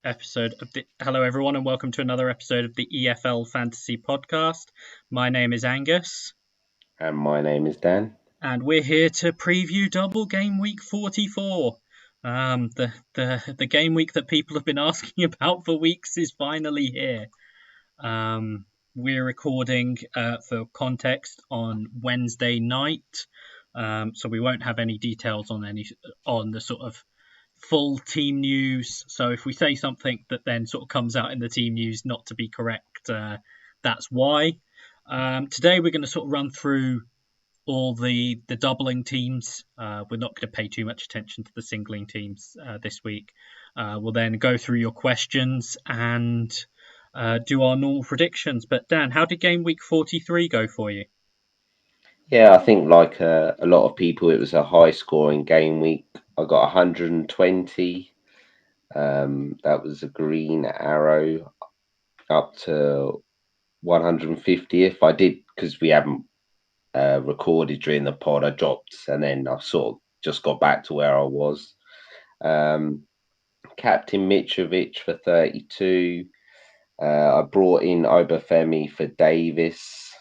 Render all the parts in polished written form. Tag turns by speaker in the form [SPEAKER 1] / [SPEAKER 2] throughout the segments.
[SPEAKER 1] episode of the. Hello, everyone, and welcome to another episode of the EFL Fantasy Podcast. My name is Angus,
[SPEAKER 2] And my name is Dan.
[SPEAKER 1] and we're here to preview Double Game Week 44. The game week that people have been asking about for weeks is finally here. We're recording, for context, on Wednesday night, so we won't have any details on the sort of full team news. So if we say something that then sort of comes out in the team news not to be correct, that's why. Today we're going to sort of run through all the doubling teams. We're not going to pay too much attention to the singling teams this week. We'll then go through your questions and do our normal predictions. But Dan, how did game week 43 go for you?
[SPEAKER 2] Yeah, I think like a lot of people, it was a high scoring game week. I got 120. That was a green arrow up to 150. If I did, because we haven't recorded during the pod, I dropped and then I sort of just got back to where I was. Captain Mitrovic for 32. I brought in Obafemi for Davis.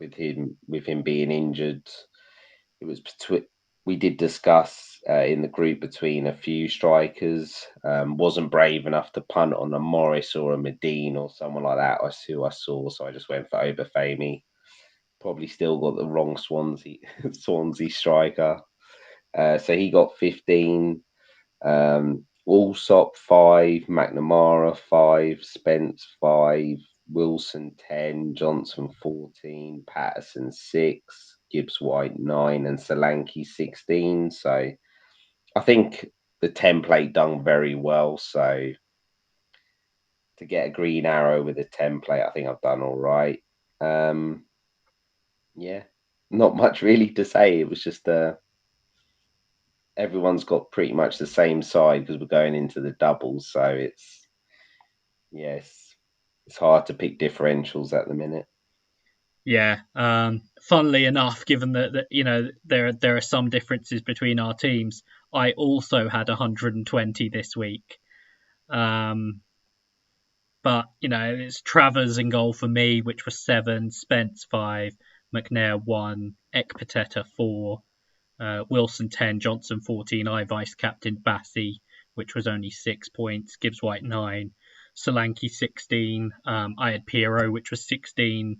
[SPEAKER 2] With him being injured. It was we did discuss in the group between a few strikers. Wasn't brave enough to punt on a Morris or a Medine or someone like that. I saw, so I just went for Obafemi. Probably still got the wrong Swansea striker. So he got 15. Allsop 5, McNamara 5, Spence 5, Wilson 10, Johnson 14, Patterson 6, Gibbs White 9, and Solanke 16. So I think the template done very well. So to get a green arrow with a template, I think I've done all right. Yeah, not much really to say. It was just everyone's got pretty much the same side because we're going into the doubles. So it's hard to pick differentials at the minute.
[SPEAKER 1] Yeah, funnily enough, given that there are some differences between our teams, I also had 120 this week. But it's Travers in goal for me, which was 7, Spence 5, McNair 1, Ekpateta 4, Wilson 10, Johnson 14. I vice captain Bassi, which was only 6 points, Gibbs White 9, Solanke 16. I had Piero, which was 16,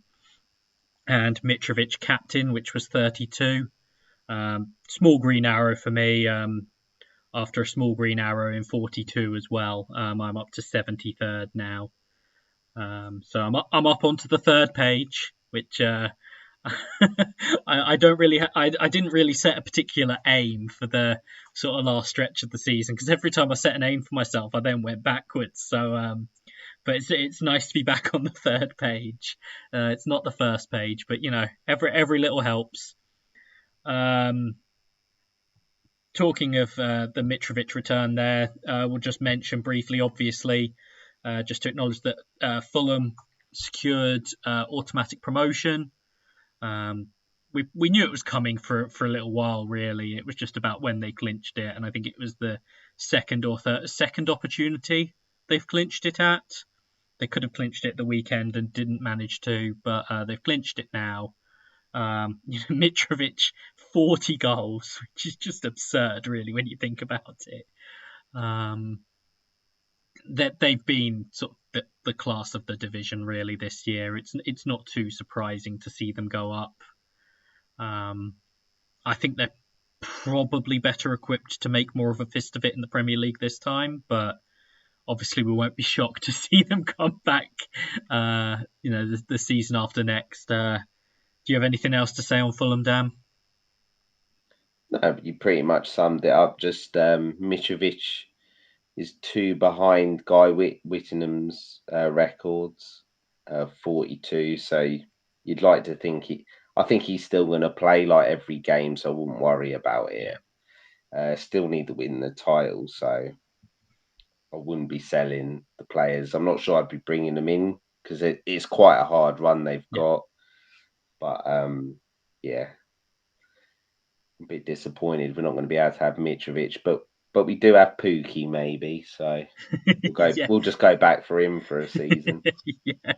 [SPEAKER 1] and Mitrovic captain, which was 32. Small green arrow for me. After a small green arrow in 42 as well, I'm up to 73rd now. So I'm up onto the third page, which I don't really I didn't really set a particular aim for the sort of last stretch of the season, because every time I set an aim for myself, I then went backwards. So but it's nice to be back on the third page. It's not the first page, but every little helps. Talking of the Mitrovic return there, we'll just mention briefly, obviously, just to acknowledge that Fulham secured automatic promotion. We knew it was coming for a little while, really. It was just about when they clinched it, and I think it was the second opportunity they've clinched it at. They could have clinched it the weekend and didn't manage to, but they've clinched it now. Mitrovic 40 goals, which is just absurd, really, when you think about it. That they've been sort of the class of the division really this year. It's not too surprising to see them go up. I think they're probably better equipped to make more of a fist of it in the Premier League this time, but obviously we won't be shocked to see them come back the season after next. Do you have anything else to say on Fulham, Dan?
[SPEAKER 2] No, you pretty much summed it up. Just Mitrovic is 2 behind Guy Whittingham's records, 42. So you'd like to think I think he's still going to play like every game, so I wouldn't worry about it. Still need to win the title, so I wouldn't be selling the players. I'm not sure I'd be bringing them in because it's quite a hard run they've got. But yeah, a bit disappointed we're not going to be able to have Mitrovic. But but we do have Pookie maybe, so
[SPEAKER 1] Yeah.
[SPEAKER 2] We'll just go back for him for a season.
[SPEAKER 1] Yeah.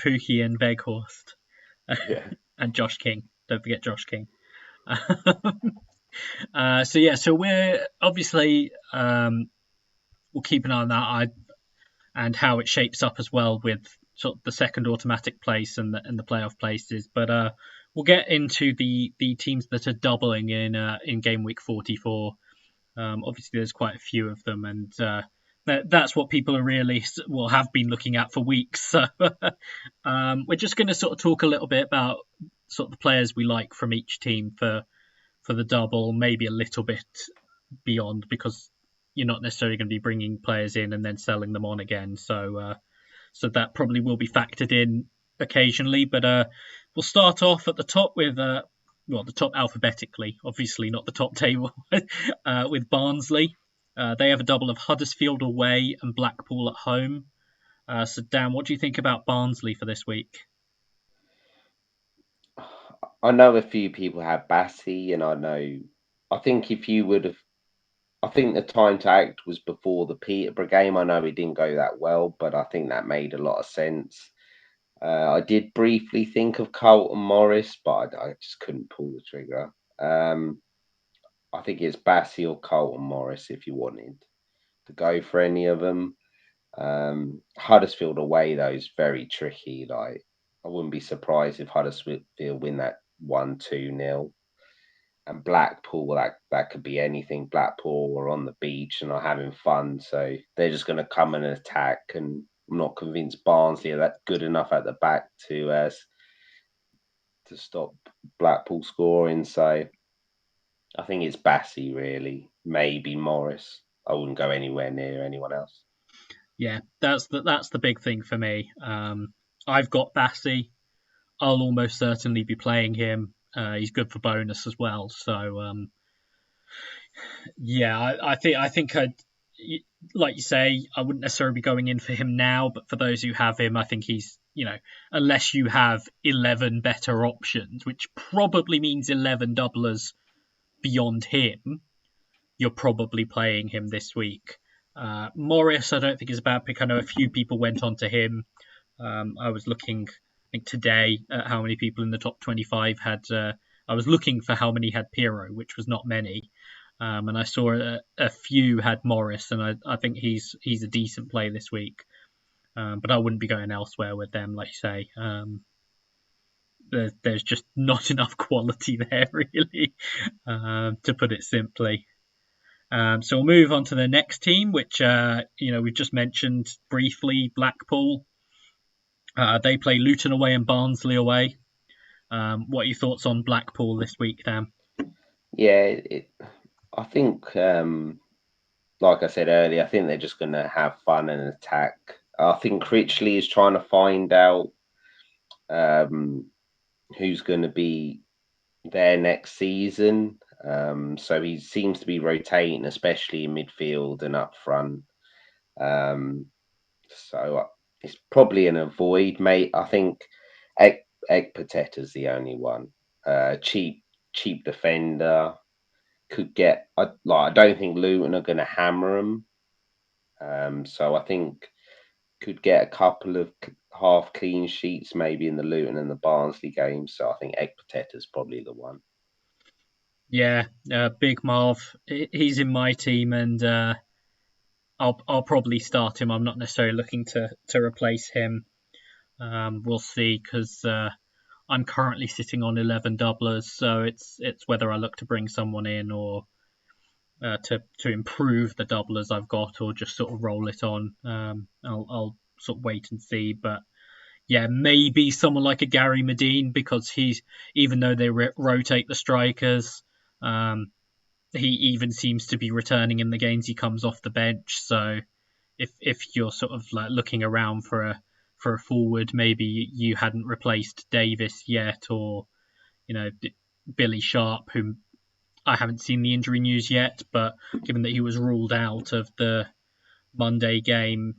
[SPEAKER 1] Pookie and Veghorst.
[SPEAKER 2] Yeah.
[SPEAKER 1] And Josh King. Don't forget Josh King. So we're obviously we'll keep an eye on that and how it shapes up as well with sort of the second automatic place and the playoff places. But we'll get into the teams that are doubling in game week 44. Obviously, there's quite a few of them, and that's what people are really have been looking at for weeks. So we're just going to sort of talk a little bit about sort of the players we like from each team for the double, maybe a little bit beyond, because you're not necessarily going to be bringing players in and then selling them on again. So that probably will be factored in occasionally. But we'll start off at the top with the top alphabetically, obviously not the top table, with Barnsley. They have a double of Huddersfield away and Blackpool at home. So Dan, what do you think about Barnsley for this week?
[SPEAKER 2] I know a few people have Bassey, and I think if you would have, I think the time to act was before the Peterborough game. I know it didn't go that well, but I think that made a lot of sense. I did briefly think of Carlton Morris, but I just couldn't pull the trigger. I think it's Bassey or Carlton Morris if you wanted to go for any of them. Huddersfield away though is very tricky. Like I wouldn't be surprised if Huddersfield win that 1-2-0. And Blackpool, that could be anything. Blackpool are on the beach and are having fun, so they're just going to come and attack. And I'm not convinced Barnsley are that good enough at the back to stop Blackpool scoring. So I think it's Bassey really, maybe Morris. I wouldn't go anywhere near anyone else.
[SPEAKER 1] Yeah, that's the big thing for me. I've got Bassey. I'll almost certainly be playing him. He's good for bonus as well. So yeah, I think like you say, I wouldn't necessarily be going in for him now, but for those who have him, I think he's, unless you have 11 better options, which probably means 11 doublers beyond him, you're probably playing him this week. Morris, I don't think is a bad pick. I know a few people went on to him. I was looking, I think today, at how many people in the top 25 had. I was looking for how many had Pirro, which was not many. And I saw a few had Morris, and I think he's a decent play this week. But I wouldn't be going elsewhere with them, like you say. There's just not enough quality there, really, to put it simply. So we'll move on to the next team, which we've just mentioned briefly, Blackpool. They play Luton away and Barnsley away. What are your thoughts on Blackpool this week, Dan?
[SPEAKER 2] Yeah, I think, like I said earlier, I think they're just going to have fun and attack. I think Critchley is trying to find out who's going to be there next season. So he seems to be rotating, especially in midfield and up front. So it's probably an avoid, mate. I think Ekpateta's the only one. Cheap defender. Could get. I don't think Luton are going to hammer him. So I think could get a couple of half clean sheets maybe in the Luton and the Barnsley games. So I think Ekpateta's probably the one.
[SPEAKER 1] Yeah, Big Marv. He's in my team, and I'll probably start him. I'm not necessarily looking to replace him. We'll see, because I'm currently sitting on 11 doublers, so it's whether I look to bring someone in or to improve the doublers I've got, or just sort of roll it on. I'll sort of wait and see, but yeah, maybe someone like a Gary Medine, because he's, even though they rotate the strikers, he even seems to be returning in the games he comes off the bench. So if you're sort of like looking around for a forward, maybe you hadn't replaced Davis yet, or Billy Sharp, whom I haven't seen the injury news yet, but given that he was ruled out of the Monday game,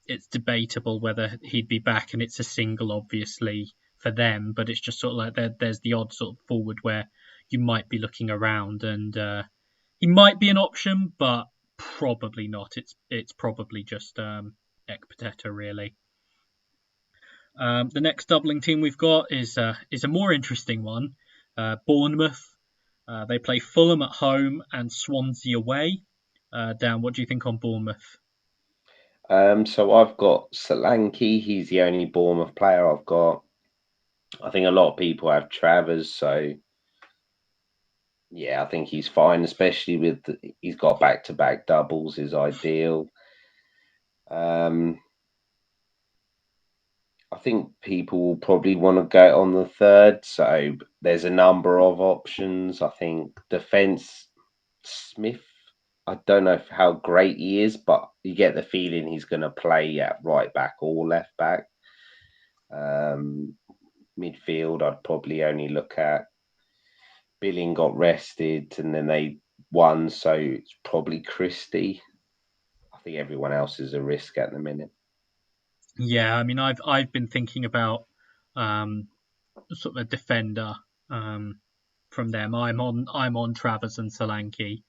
[SPEAKER 1] it's debatable whether he'd be back, and it's a single, obviously, for them, but it's just sort of like there's the odd sort of forward where you might be looking around, and he might be an option, but probably not. It's probably just Ekpiteta, really. The next doubling team we've got is a more interesting one. Bournemouth. They play Fulham at home and Swansea away. Dan, what do you think on Bournemouth?
[SPEAKER 2] So I've got Solanke. He's the only Bournemouth player I've got. I think a lot of people have Travers, so yeah, I think he's fine, especially he's got back-to-back doubles is ideal. I think people will probably want to go on the third, so there's a number of options. I think defense Smith. I don't know how great he is, but you get the feeling he's going to play at right back or left back. Midfield, I'd probably only look at. Billing got rested and then they won, so it's probably Christie. I think everyone else is a risk at the minute.
[SPEAKER 1] Yeah, I mean, I've been thinking about sort of a defender from them. I'm on Travers and Solanke,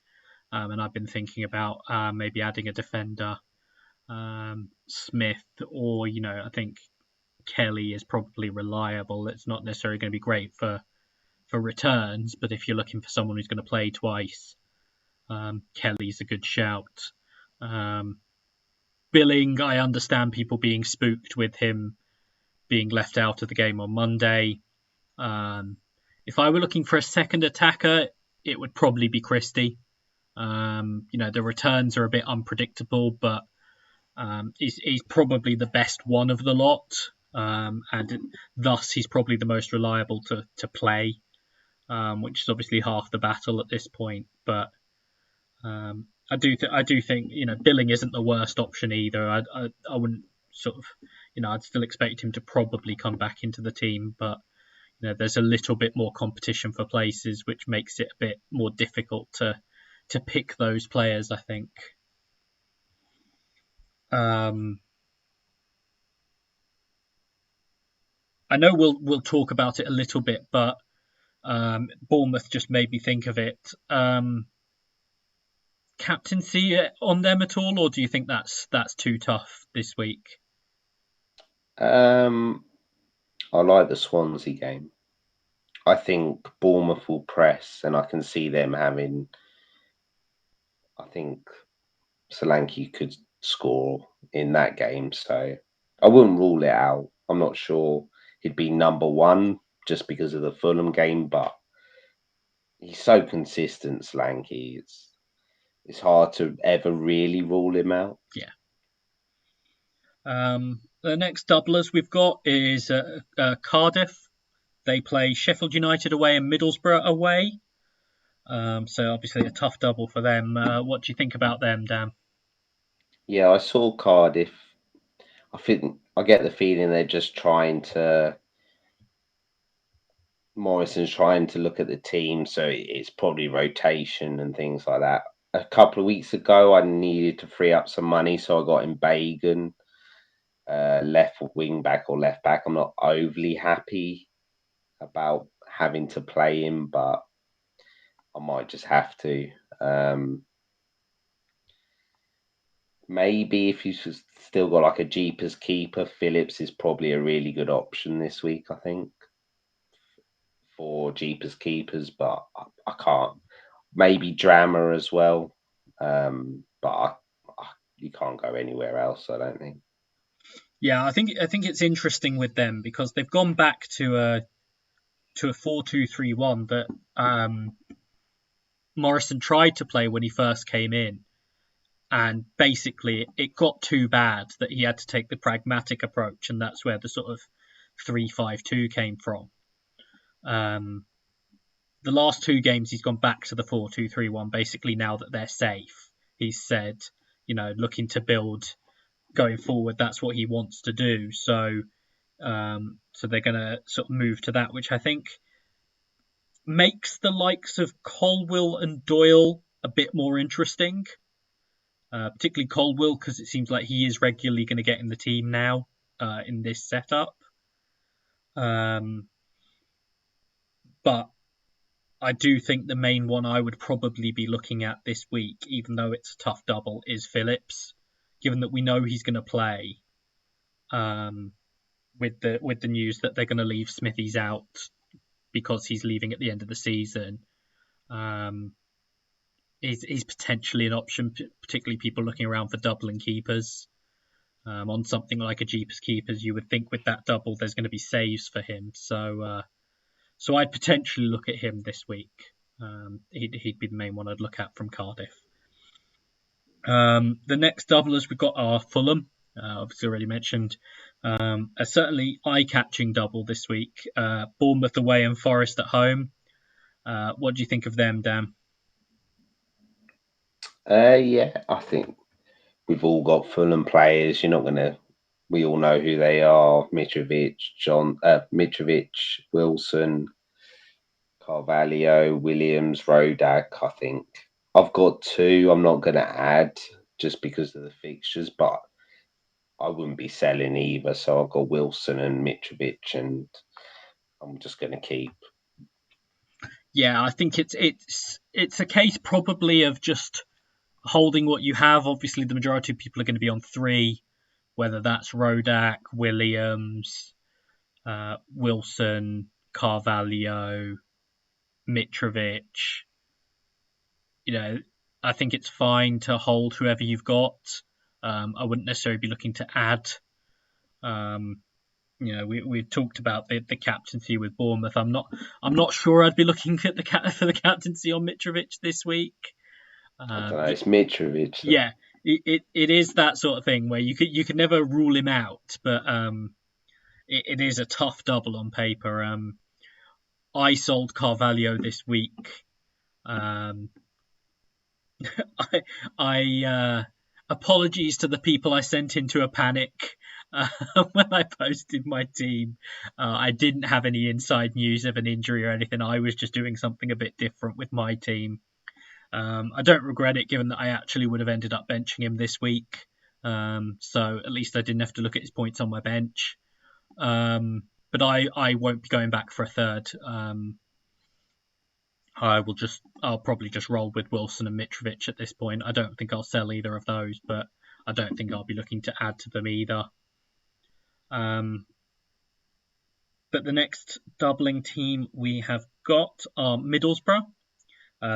[SPEAKER 1] and I've been thinking about maybe adding a defender, Smith, or I think Kelly is probably reliable. It's not necessarily going to be great for returns, but if you're looking for someone who's going to play twice, Kelly's a good shout. Billing, I understand people being spooked with him being left out of the game on Monday. If I were looking for a second attacker, it would probably be Christie. The returns are a bit unpredictable, but he's probably the best one of the lot, and thus he's probably the most reliable to play, which is obviously half the battle at this point. But I do think Billing isn't the worst option either. I wouldn't sort of I'd still expect him to probably come back into the team, but there's a little bit more competition for places, which makes it a bit more difficult to pick those players, I think. I know we'll talk about it a little bit, but Bournemouth just made me think of it. Captaincy on them at all, or do you think that's too tough this week?
[SPEAKER 2] I like the Swansea game. I think Bournemouth will press, and I can see them having. I think Solanke could score in that game, so I wouldn't rule it out. I'm not sure he'd be number one just because of the Fulham game, but he's so consistent, Solanke. It's hard to ever really rule him out.
[SPEAKER 1] Yeah. The next doublers we've got is Cardiff. They play Sheffield United away and Middlesbrough away. So obviously a tough double for them. What do you think about them, Dan?
[SPEAKER 2] Yeah, I saw Cardiff. I get the feeling they're just trying to. Morrison's trying to look at the team, so it's probably rotation and things like that. A couple of weeks ago, I needed to free up some money, so I got in Bagan, left wing back or left back. I'm not overly happy about having to play him, but I might just have to. Maybe if you've still got like a Jeepers keeper, Phillips is probably a really good option this week, I think, for Jeepers keepers, but I can't. Maybe Drama as well, but you can't go anywhere else, I don't think.
[SPEAKER 1] Yeah, I think it's interesting with them because they've gone back to a 4-2-3-1 that Morrison tried to play when he first came in, and basically it got too bad that he had to take the pragmatic approach, and that's where the sort of 3-5-2 came from. The last two games he's gone back to the 4-2-3-1 basically now that they're safe. He's said, looking to build going forward, that's what he wants to do. So they're going to sort of move to that, which I think makes the likes of Colwill and Doyle a bit more interesting. Particularly Colwill, because it seems like he is regularly going to get in the team now in this setup. But I do think the main one I would probably be looking at this week, even though it's a tough double, is Phillips, given that we know he's going to play. With the news that they're going to leave Smithies out because he's leaving at the end of the season, he's potentially an option, particularly people looking around for doubling keepers. On something like a Jeepers Keepers, you would think with that double there's going to be saves for him. So I'd potentially look at him this week. He'd be the main one I'd look at from Cardiff. The next doublers we've got are Fulham, obviously already mentioned. A certainly eye-catching double this week. Bournemouth away and Forest at home. What do you think of them, Dan?
[SPEAKER 2] Yeah, I think we've all got Fulham players. You're not going to. We all know who they are: Mitrovic, Wilson, Carvalho, Williams, Rodak. I think I've got two. I'm not going to add just because of the fixtures, but I wouldn't be selling either. So I've got Wilson and Mitrovic, and I'm just going to keep.
[SPEAKER 1] Yeah, I think it's a case probably of just holding what you have. Obviously, the majority of people are going to be on three, whether that's Rodak, Williams, Wilson, Carvalho, Mitrovic. I think it's fine to hold whoever you've got. I wouldn't necessarily be looking to add. We've talked about the captaincy with Bournemouth. I'm not sure I'd be looking at for the captaincy on Mitrovic this week.
[SPEAKER 2] I don't know. It's Mitrovic.
[SPEAKER 1] Yeah, it is that sort of thing where you could never rule him out, but it is a tough double on paper. I sold Carvalho this week. I apologies to the people I sent into a panic when I posted my team. I didn't have any inside news of an injury or anything. I was just doing something a bit different with my team. I don't regret it, given that I actually would have ended up benching him this week. So at least I didn't have to look at his points on my bench. But I won't be going back for a third. I'll probably just roll with Wilson and Mitrovic at this point. I don't think I'll sell either of those, but I don't think I'll be looking to add to them either. But the next doubling team we have got are Middlesbrough.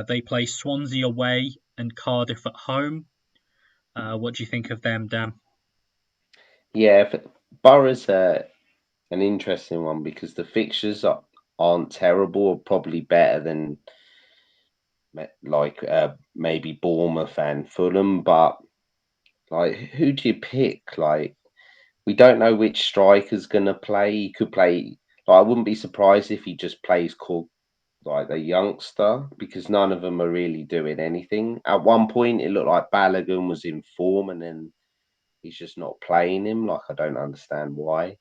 [SPEAKER 1] They play Swansea away and Cardiff at home. What do you think of them, Dan?
[SPEAKER 2] Yeah, Borough's an interesting one because the fixtures aren't terrible, or probably better than maybe Bournemouth and Fulham. But like, who do you pick? Like, we don't know which striker's gonna play. He could play. Like, I wouldn't be surprised if he just plays like the youngster, because none of them are really doing anything. At one point, it looked like Balogun was in form, and then he's just not playing him. Like, I don't understand why.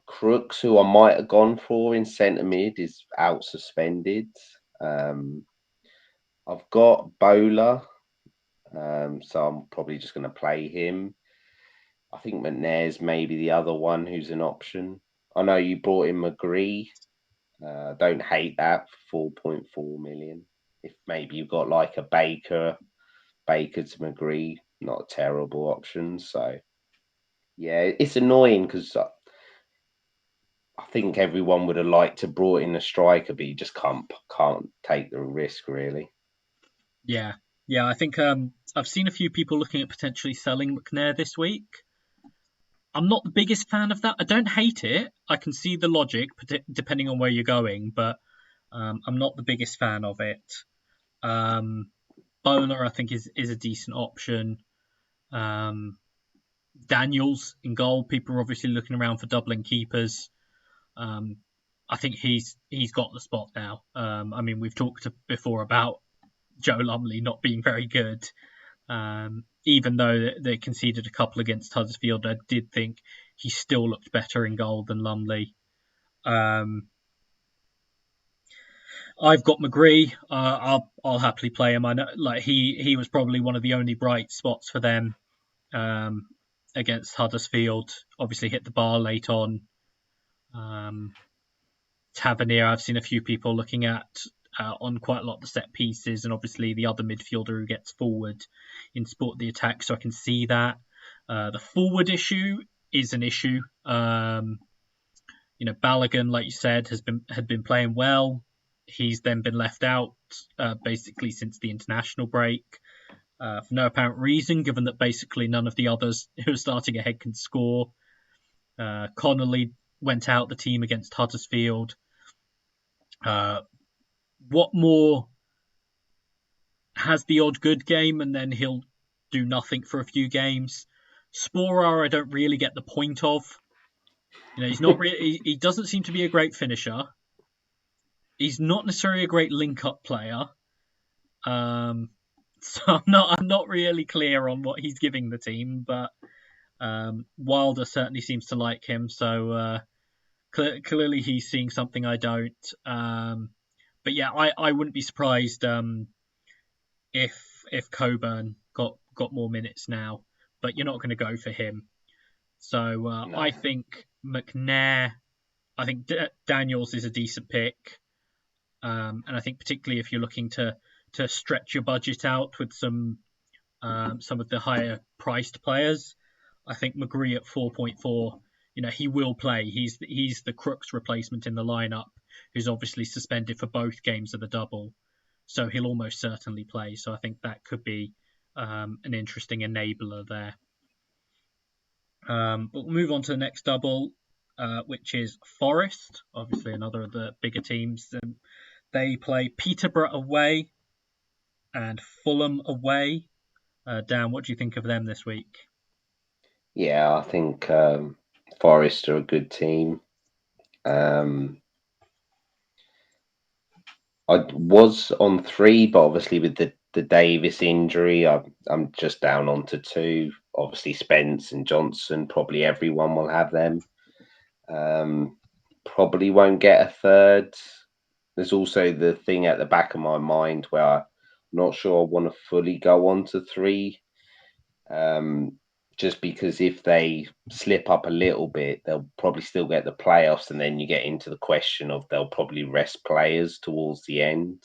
[SPEAKER 2] Crooks, who I might have gone for in centre mid, is out suspended. I've got Bowler, so I'm probably just going to play him. I think McNair's maybe the other one who's an option. I know you brought in McGree. Don't hate that for 4.4 million. If maybe you've got like a Baker to McGree, not a terrible option. So yeah, it's annoying because I think everyone would have liked to brought in a striker, but you just can't take the risk really.
[SPEAKER 1] Yeah, I think I've seen a few people looking at potentially selling McNair this week. I'm not the biggest fan of that. I don't hate it. I can see the logic, depending on where you're going, but I'm not the biggest fan of it. Bowler, I think, is a decent option. Daniels in goal. People are obviously looking around for doubling keepers. I think he's got the spot now. I mean, we've talked before about Joe Lumley not being very good. Even though they conceded a couple against Huddersfield, I did think he still looked better in goal than Lumley. I've got McGree. I'll happily play him. I know, like he was probably one of the only bright spots for them against Huddersfield. Obviously hit the bar late on. Tavernier, I've seen a few people looking at on quite a lot of the set pieces, and obviously the other midfielder who gets forward in support the attack, so I can see that. The forward issue is an issue. Balogun, like you said, had been playing well. He's then been left out basically since the international break for no apparent reason, given that basically none of the others who are starting ahead can score. Connolly went out the team against Huddersfield. Watmore has the odd good game, and then he'll do nothing for a few games. Sporar, I don't really get the point of. He's not really. He doesn't seem to be a great finisher. He's not necessarily a great link-up player. So I'm not really clear on what he's giving the team, but Wilder certainly seems to like him. So clearly he's seeing something I don't. But yeah, I wouldn't be surprised if Coburn got more minutes now, but you're not going to go for him. So
[SPEAKER 2] No.
[SPEAKER 1] I think McNair. I think Daniels is a decent pick. And I think particularly if you're looking to stretch your budget out with some of the higher priced players, I think McGree at 4.4, he will play. He's the Crooks replacement in the lineup, who's obviously suspended for both games of the double, so he'll almost certainly play. So I think that could be an interesting enabler there. But we'll move on to the next double, which is Forest, obviously another of the bigger teams. They play Peterborough away and Fulham away. Dan, what do you think of them this week?
[SPEAKER 2] Yeah, I think Forest are a good team. I was on 3, but obviously with the Davis injury, I'm just down onto 2. Obviously, Spence and Johnson, probably everyone will have them. Probably won't get a third. There's also the thing at the back of my mind where I'm not sure I want to fully go on to 3. Just because if they slip up a little bit, they'll probably still get the playoffs, and then you get into the question of they'll probably rest players towards the end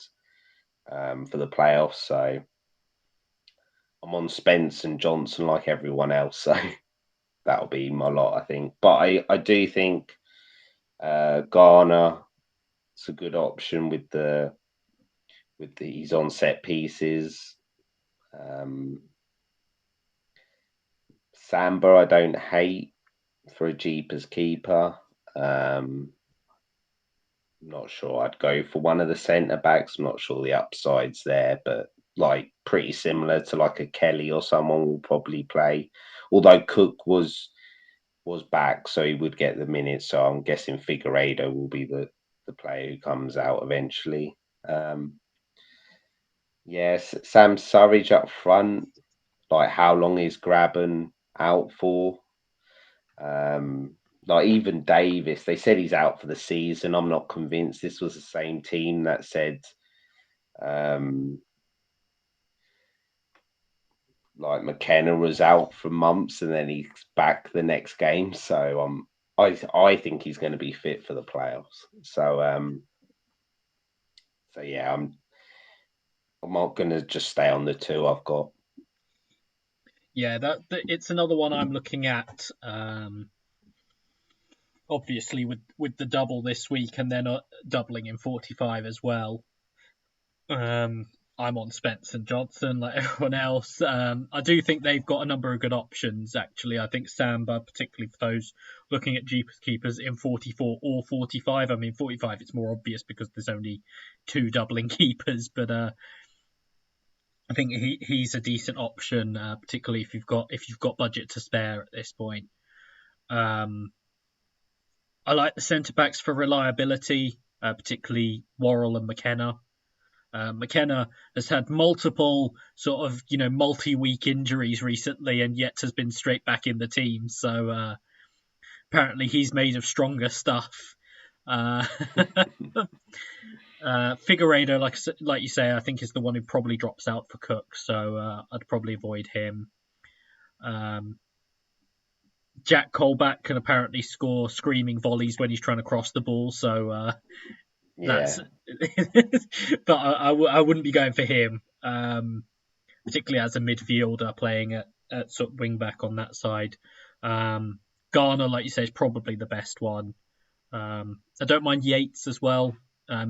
[SPEAKER 2] for the playoffs. So I'm on Spence and Johnson like everyone else, so that'll be my lot, I think. But I do think Garner is a good option with the he's on set pieces. Samba, I don't hate for a Jeepers keeper. I'm not sure I'd go for one of the centre backs. I'm not sure the upside's there, but like pretty similar to like a Kelly or someone will probably play. Although Cook was back, so he would get the minutes. So I'm guessing Figueiredo will be the player who comes out eventually. Yes, Sam Surridge up front. Like, how long is Graben out for? Like, even Davis, they said he's out for the season. I'm not convinced. This was the same team that said, like, McKenna was out for months and then he's back the next game. So I think he's going to be fit for the playoffs. So yeah, I'm not going to just stay on the 2 I've got.
[SPEAKER 1] Yeah, it's another one I'm looking at. Obviously, with the double this week and then doubling in 45 as well. I'm on Spence and Johnson like everyone else. I do think they've got a number of good options, actually. I think Samba, particularly for those looking at Jeepers keepers in 44 or 45. I mean, 45 it's more obvious because there's only 2 doubling keepers, but I think he's a decent option, particularly if you've got budget to spare at this point. I like the centre backs for reliability, particularly Worrell and McKenna. McKenna has had multiple sort of multi-week injuries recently, and yet has been straight back in the team. So apparently he's made of stronger stuff. Figueiredo, like you say, I think is the one who probably drops out for Cook, so I'd probably avoid him. Jack Colback can apparently score screaming volleys when he's trying to cross the ball, so that's.
[SPEAKER 2] Yeah.
[SPEAKER 1] But I wouldn't be going for him, particularly as a midfielder playing at sort of wing back on that side. Garner, like you say, is probably the best one. I don't mind Yates as well.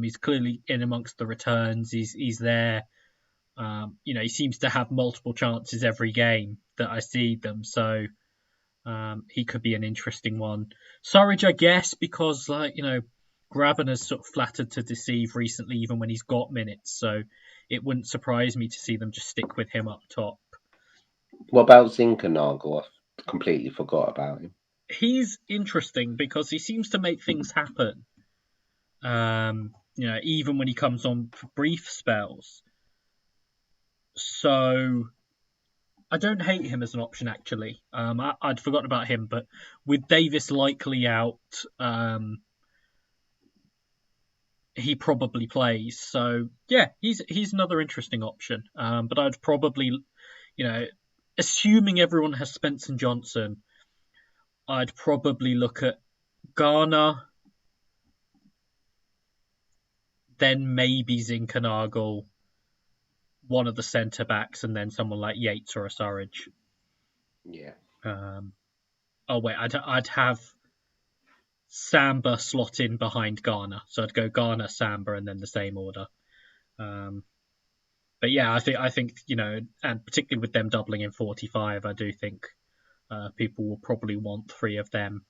[SPEAKER 1] He's clearly in amongst the returns. He's there. He seems to have multiple chances every game that I see them. So he could be an interesting one. Surridge, I guess, because Graben has sort of flattered to deceive recently, even when he's got minutes. So it wouldn't surprise me to see them just stick with him up top.
[SPEAKER 2] What about Zinkernagel? I completely forgot about him.
[SPEAKER 1] He's interesting because he seems to make things happen. Even when he comes on for brief spells. So I don't hate him as an option, actually. I'd forgotten about him, but with Davis likely out, he probably plays. So yeah, he's another interesting option. But I'd probably, assuming everyone has Spencer Johnson, I'd probably look at Garner, then maybe Zinkernagel, one of the centre backs, and then someone like Yates or a Surridge.
[SPEAKER 2] Yeah.
[SPEAKER 1] I'd have Samba slot in behind Garner, so I'd go Garner, Samba, and then the same order. But yeah, I think and particularly with them doubling in 45, I do think people will probably want three of them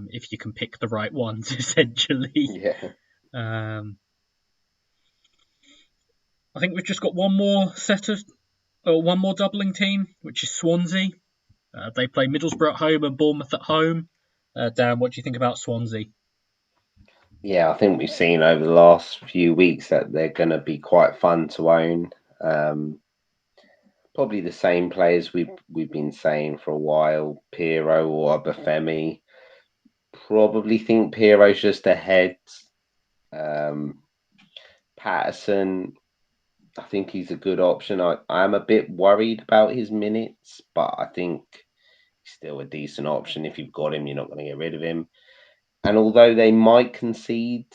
[SPEAKER 1] if you can pick the right ones, essentially.
[SPEAKER 2] Yeah.
[SPEAKER 1] I think we've just got one more doubling team, which is Swansea. They play Middlesbrough at home and Bournemouth at home. Dan, what do you think about Swansea?
[SPEAKER 2] Yeah, I think we've seen over the last few weeks that they're going to be quite fun to own. Probably the same players we've been saying for a while, Pirro or Obafemi. Probably think Pirro's just ahead. Patterson, I think he's a good option. I'm a bit worried about his minutes, but I think he's still a decent option. If you've got him, you're not going to get rid of him. And although they might concede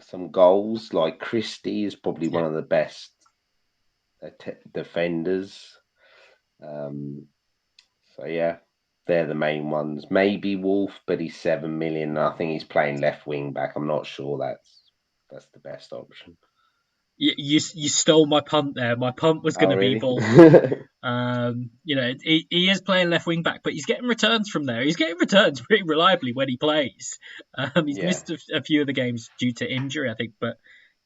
[SPEAKER 2] some goals, like Christie is probably one of the best defenders. So yeah, they're the main ones. Maybe Wolf, but he's 7 million. I think he's playing left wing back. I'm not sure that's the best option.
[SPEAKER 1] You stole my punt there. My punt was going to be Wolf. He is playing left wing back, but he's getting returns from there. He's getting returns pretty reliably when he plays. He's missed a few of the games due to injury, I think, but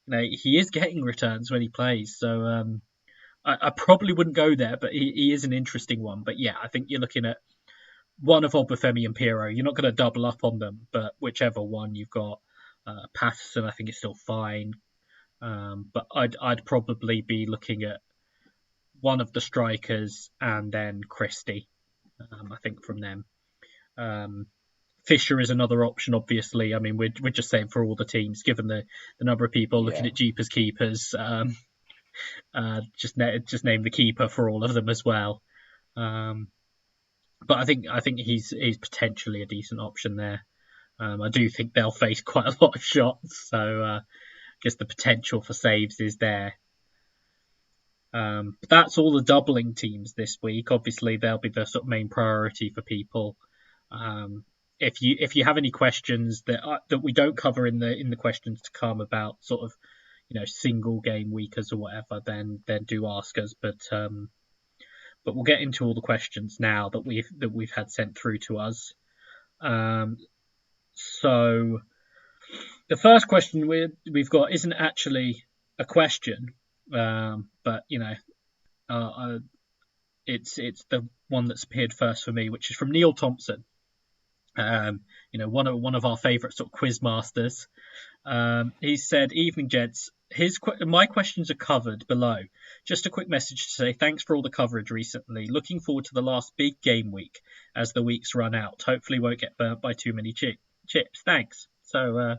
[SPEAKER 1] he is getting returns when he plays. So I probably wouldn't go there, but he is an interesting one. But yeah, I think you're looking at one of Obafemi and Pirro. You're not going to double up on them, but whichever one you've got. Patterson, I think, is still fine. But I'd probably be looking at one of the strikers and then Christie. I think from them. Fisher is another option, obviously. I mean, we're just saying for all the teams, given the number of people looking at Jeepers keepers. Just name the keeper for all of them as well. But I think he's potentially a decent option there. I do think they'll face quite a lot of shots, so I guess the potential for saves is there. But that's all the doubling teams this week. Obviously, they'll be the sort of main priority for people. If you have any questions that we don't cover in the questions to come about sort of single game weekers or whatever, then do ask us. But we'll get into all the questions now that we've had sent through to us. So the first question we've got isn't actually a question, but it's the one that's appeared first for me, which is from Neil Thompson. One of our favourite sort of quiz masters. He said, "Evening, gents. My questions are covered below. Just a quick message to say thanks for all the coverage recently. Looking forward to the last big game week as the weeks run out. Hopefully won't get burnt by too many chips. Thanks." So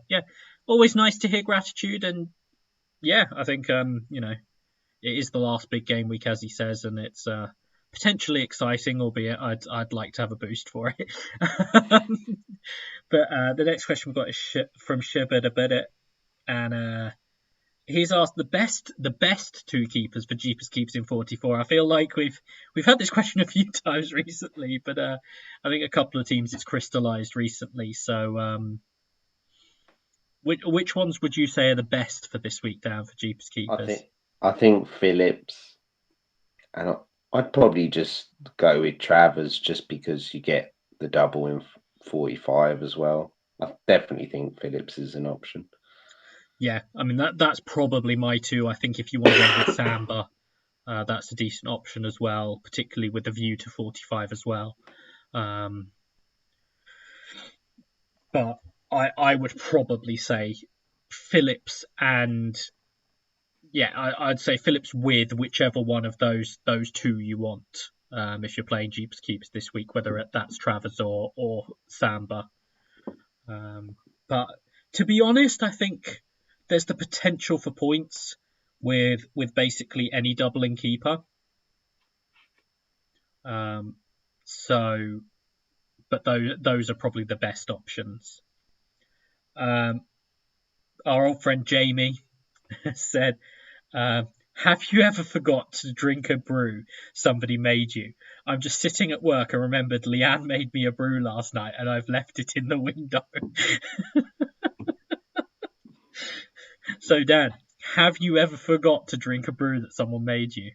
[SPEAKER 1] always nice to hear gratitude, and I think it is the last big game week, as he says, and it's potentially exciting, albeit I'd like to have a boost for it. But the next question we've got is from Shibit, and he's asked the best two keepers for Jeepers Keepers in 44. I feel like we've had this question a few times recently, but I think a couple of teams it's crystallised recently. So which ones would you say are the best for this week, Dan, for Jeepers Keepers?
[SPEAKER 2] I think Phillips, and I'd probably just go with Travers just because you get the double in 45 as well. I definitely think Phillips is an option.
[SPEAKER 1] Yeah, I mean that's probably my two. I think if you want to go with Samba, that's a decent option as well, particularly with a view to 45 as well. But I would probably say Phillips and I'd say Phillips with whichever one of those two you want. If you're playing Jeepers Keepers this week, whether that's Travers or Samba. But to be honest, I think there's the potential for points with basically any doubling keeper. But those are probably the best options. Our old friend Jamie said, have you ever forgot to drink a brew somebody made you? I'm just sitting at work and remembered Leanne made me a brew last night and I've left it in the window. So, Dan, have you ever forgot to drink a brew that someone made you?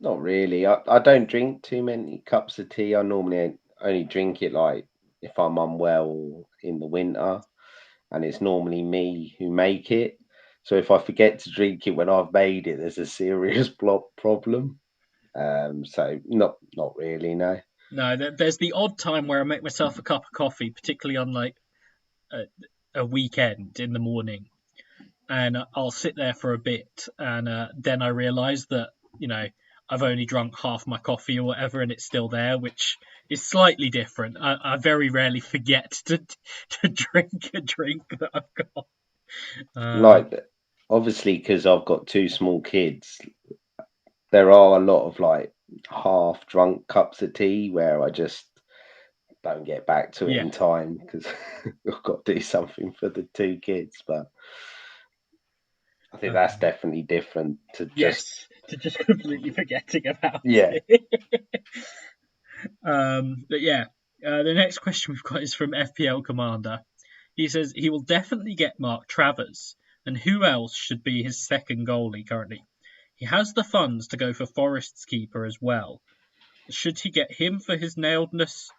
[SPEAKER 2] Not really. I don't drink too many cups of tea. I normally only drink it like if I'm unwell in the winter, and it's normally me who make it. So if I forget to drink it when I've made it, there's a serious problem. So not really, no.
[SPEAKER 1] No, there's the odd time where I make myself a cup of coffee, particularly on like a weekend in the morning, and I'll sit there for a bit, and then I realise that I've only drunk half my coffee or whatever, and it's still there, which is slightly different. I very rarely forget to drink a drink that I've got.
[SPEAKER 2] Like, obviously, because I've got two small kids, there are a lot of like half drunk cups of tea where I just don't get back to it
[SPEAKER 1] Yeah.
[SPEAKER 2] in time because I've got to do something for the two kids. But I think that's definitely different to
[SPEAKER 1] just completely forgetting about
[SPEAKER 2] it.
[SPEAKER 1] But yeah, the next question we've got is from FPL Commander. He says he will definitely get Mark Travers, and who else should be his second goalie currently? He has the funds to go for Forest's keeper as well. Should he get him for his nailedness,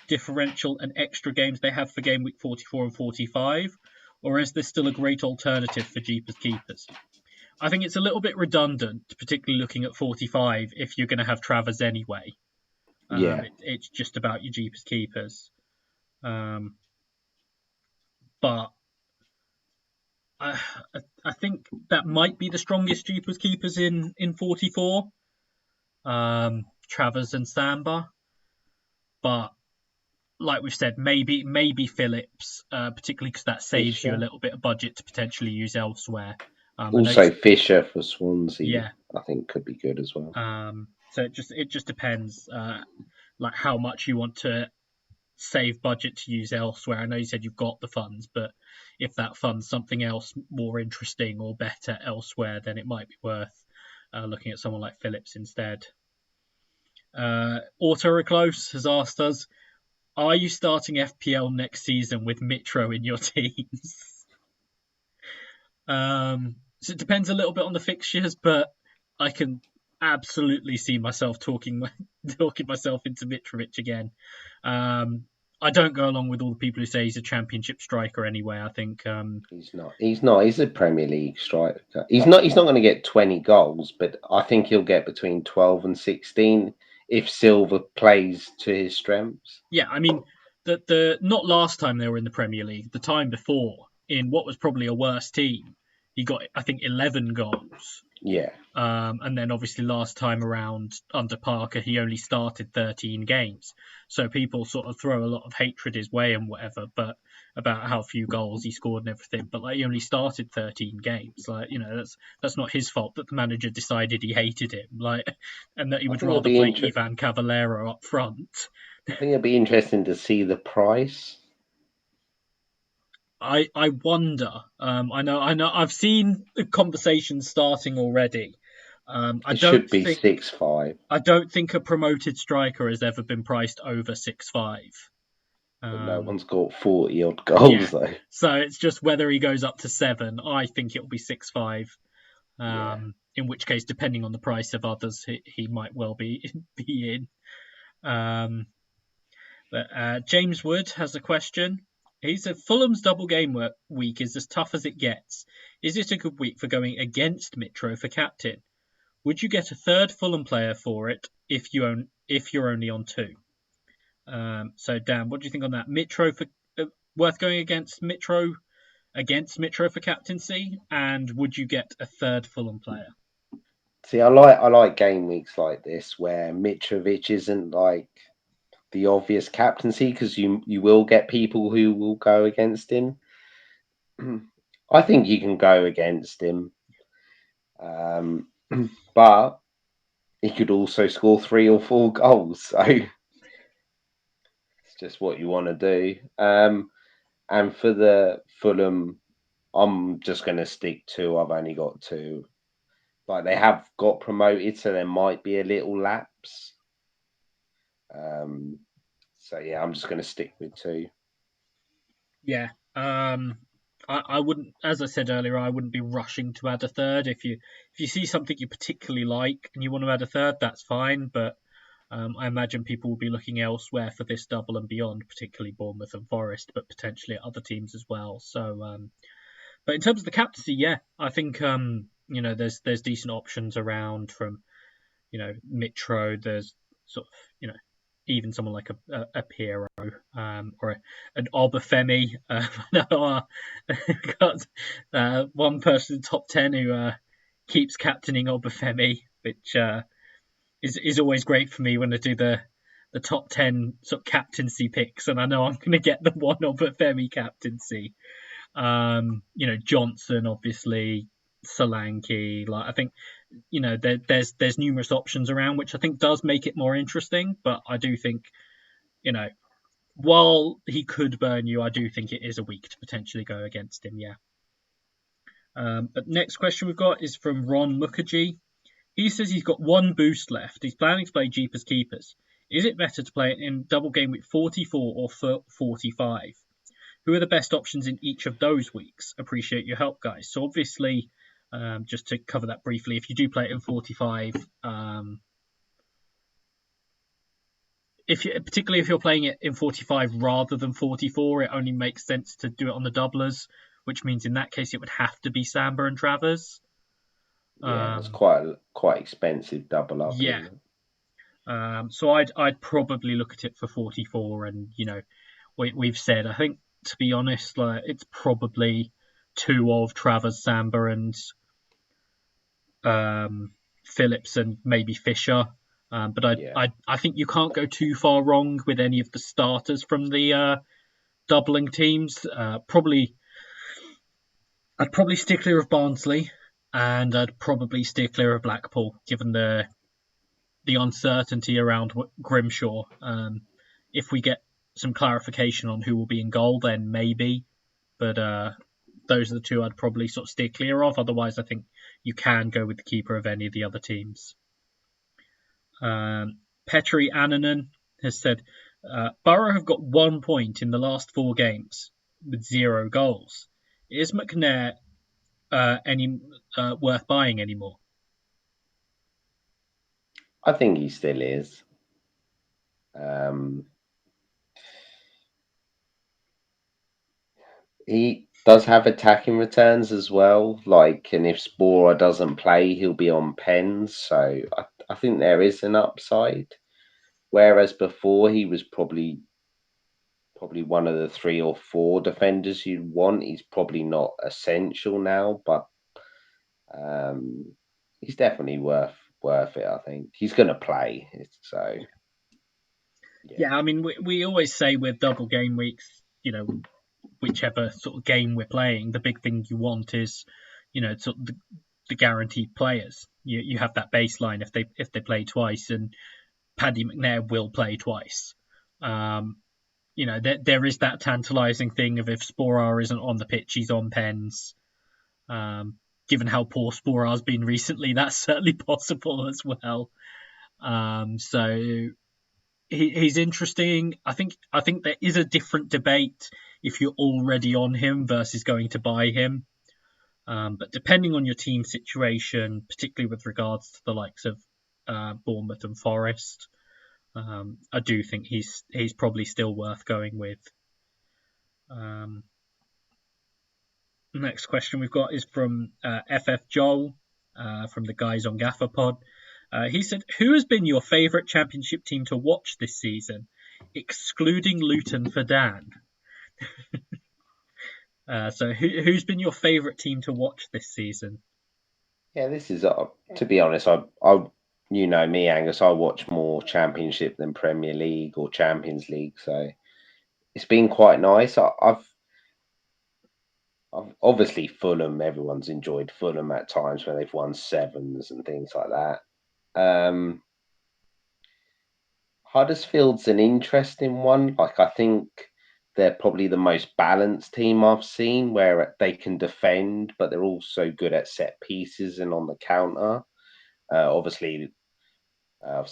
[SPEAKER 1] differential, and extra games they have for game week 44 and 45? Or is this still a great alternative for Jeepers Keepers? I think it's a little bit redundant, particularly looking at 45, if you're going to have Travers anyway. It's just about your Jeepers Keepers. But I think that might be the strongest Jeepers Keepers in 44. Travers and Samba. But like we've said, maybe Phillips, particularly because that saves you a little bit of budget to potentially use elsewhere.
[SPEAKER 2] Also, Fisher for Swansea,
[SPEAKER 1] I
[SPEAKER 2] think could be good as well.
[SPEAKER 1] So it just depends, like how much you want to save budget to use elsewhere. I know you said you've got the funds, but if that funds something else more interesting or better elsewhere, then it might be worth looking at someone like Phillips instead. Auto Reclose has asked us, are you starting FPL next season with Mitro in your teams? So it depends a little bit on the fixtures, but I can absolutely see myself talking myself into Mitrovic again. I don't go along with all the people who say he's a championship striker anyway. I think
[SPEAKER 2] he's not. He's a Premier League striker. He's not going to get 20 goals, but I think he'll get between 12 and 16 if Silva plays to his strengths.
[SPEAKER 1] Yeah, I mean, the not last time they were in the Premier League, the time before, in what was probably a worse team, he got, I think, 11 goals.
[SPEAKER 2] Yeah.
[SPEAKER 1] And then obviously last time around under Parker, he only started 13 games. So people sort of throw a lot of hatred his way and whatever, but about how few goals he scored and everything. But like he only started 13 games. Like, you know, that's not his fault that the manager decided he hated him. Like, and that he
[SPEAKER 2] I
[SPEAKER 1] would
[SPEAKER 2] think it'll
[SPEAKER 1] rather
[SPEAKER 2] be
[SPEAKER 1] play Ivan Cavallero up front.
[SPEAKER 2] I think it'll be interesting to see the price.
[SPEAKER 1] I wonder. I know. I've seen the conversation starting already. I
[SPEAKER 2] It
[SPEAKER 1] don't
[SPEAKER 2] should be
[SPEAKER 1] think
[SPEAKER 2] 6.5,
[SPEAKER 1] I don't think a promoted striker has ever been priced over 6.5.
[SPEAKER 2] but no
[SPEAKER 1] Um,
[SPEAKER 2] one's got 40 odd
[SPEAKER 1] yeah,
[SPEAKER 2] goals though.
[SPEAKER 1] so it's just whether he goes up to 7. I think it'll be 6.5.
[SPEAKER 2] Yeah.
[SPEAKER 1] In which case, depending on the price of others, he might well be be in. Um, but James Wood has a question. He said Fulham's double game week is as tough as it gets. Is it a good week for going against Mitro for captain? Would you get a third Fulham player for it if you're only on 2? So Dan, what do you think on that? Mitro for worth going against Mitro for captaincy, and would you get a third Fulham player?
[SPEAKER 2] See, I like game weeks like this where Mitrovic isn't like the obvious captaincy because you will get people who will go against him. I think you can go against him, um, but he could also score 3 or 4 goals. So it's just what you want to do. And for the Fulham, I'm just going to stick to. I've only got 2. Like they have got promoted, so there might be a little lapse. Um, so yeah, I'm just going to stick with 2.
[SPEAKER 1] Yeah. I wouldn't, as I said earlier, I wouldn't be rushing to add a third. If you see something you particularly like and you want to add a third, that's fine. But I imagine people will be looking elsewhere for this double and beyond, particularly Bournemouth and Forest, but potentially other teams as well. So, but in terms of the captaincy, yeah, I think there's decent options around from Mitro. There's sort of even someone like a Piero or an Obafemi. Got one person in the top 10 who keeps captaining Obafemi, which is always great for me when I do the top 10 sort of captaincy picks, and I know I'm going to get the one Obafemi captaincy. Johnson, obviously, Solanke. Like I think there's numerous options around, which I think does make it more interesting. But I do think while he could burn you, I do think it is a week to potentially go against him. Yeah. But next question we've got is from Ron Mukherjee. He says he's got one boost left. He's planning to play Jeepers Keepers. Is it better to play it in double game week 44 or 45? Who are the best options in each of those weeks? Appreciate your help, guys. So obviously, just to cover that briefly, if you do play it in 45, particularly if you're playing it in 45 rather than 44, it only makes sense to do it on the doublers, which means in that case it would have to be Samba and Travers.
[SPEAKER 2] Yeah, that's
[SPEAKER 1] Um,
[SPEAKER 2] quite expensive double up,
[SPEAKER 1] yeah,
[SPEAKER 2] isn't it?
[SPEAKER 1] so I'd probably look at it for 44, and we've said I think to be honest, like it's probably 2 of Travers, Samba, and Phillips, and maybe Fisher. But
[SPEAKER 2] Yeah,
[SPEAKER 1] I think you can't go too far wrong with any of the starters from the doubling teams. I'd probably steer clear of Barnsley, and I'd probably steer clear of Blackpool, given the uncertainty around Grimshaw. If we get some clarification on who will be in goal, then maybe. But those are the 2 I'd probably sort of steer clear of. Otherwise, I think you can go with the keeper of any of the other teams. Petri Annanen has said Borough have got 1 point in the last 4 games with 0 goals. Is McNair any worth buying anymore?
[SPEAKER 2] I think he still is. Um, he does have attacking returns as well. Like, and if Spora doesn't play, he'll be on pens. So I think there is an upside. Whereas before, he was probably one of the 3 or 4 defenders you'd want. He's probably not essential now, but um, he's definitely worth it. I think he's going to play. So
[SPEAKER 1] Yeah, I mean, we always say with double game weeks, whichever sort of game we're playing, the big thing you want is, sort of the guaranteed players. You have that baseline if they play twice, and Paddy McNair will play twice. There is that tantalising thing of if Sporar isn't on the pitch, he's on pens. Given how poor Sporar's been recently, that's certainly possible as well. So he's interesting. I think there is a different debate if you're already on him versus going to buy him. But depending on your team situation, particularly with regards to the likes of Bournemouth and Forest, I do think he's probably still worth going with. Next question we've got is from FF Joel from the guys on Gaffr Pod. He said, "Who has been your favourite Championship team to watch this season, excluding Luton for Dan?" So who's been your favourite team to watch this season?
[SPEAKER 2] yeah, this is to be honest. I you know me, Angus. I watch more Championship than Premier League or Champions League, so it's been quite nice. I've obviously Fulham. Everyone's enjoyed Fulham at times when they've won sevens and things like that. Huddersfield's an interesting one. Like I think they're probably the most balanced team I've seen, where they can defend, but they're also good at set pieces and on the counter. Obviously, I've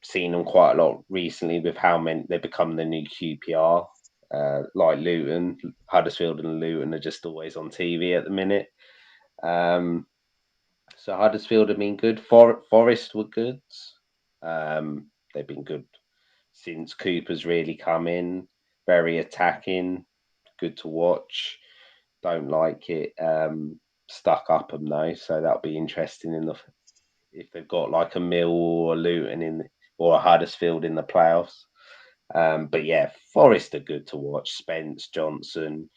[SPEAKER 2] seen them quite a lot recently with how many they become the new QPR. Like Luton, Huddersfield, and Luton are just always on TV at the minute. So Huddersfield have been good. Forest were good. They've been good since Cooper's really come in. Very attacking, good to watch. Don't like it. Stuck up them though, so that'll be interesting if they've got like a Mill or a Luton or a Huddersfield in the playoffs. But yeah, Forest are good to watch. Spence, Johnson,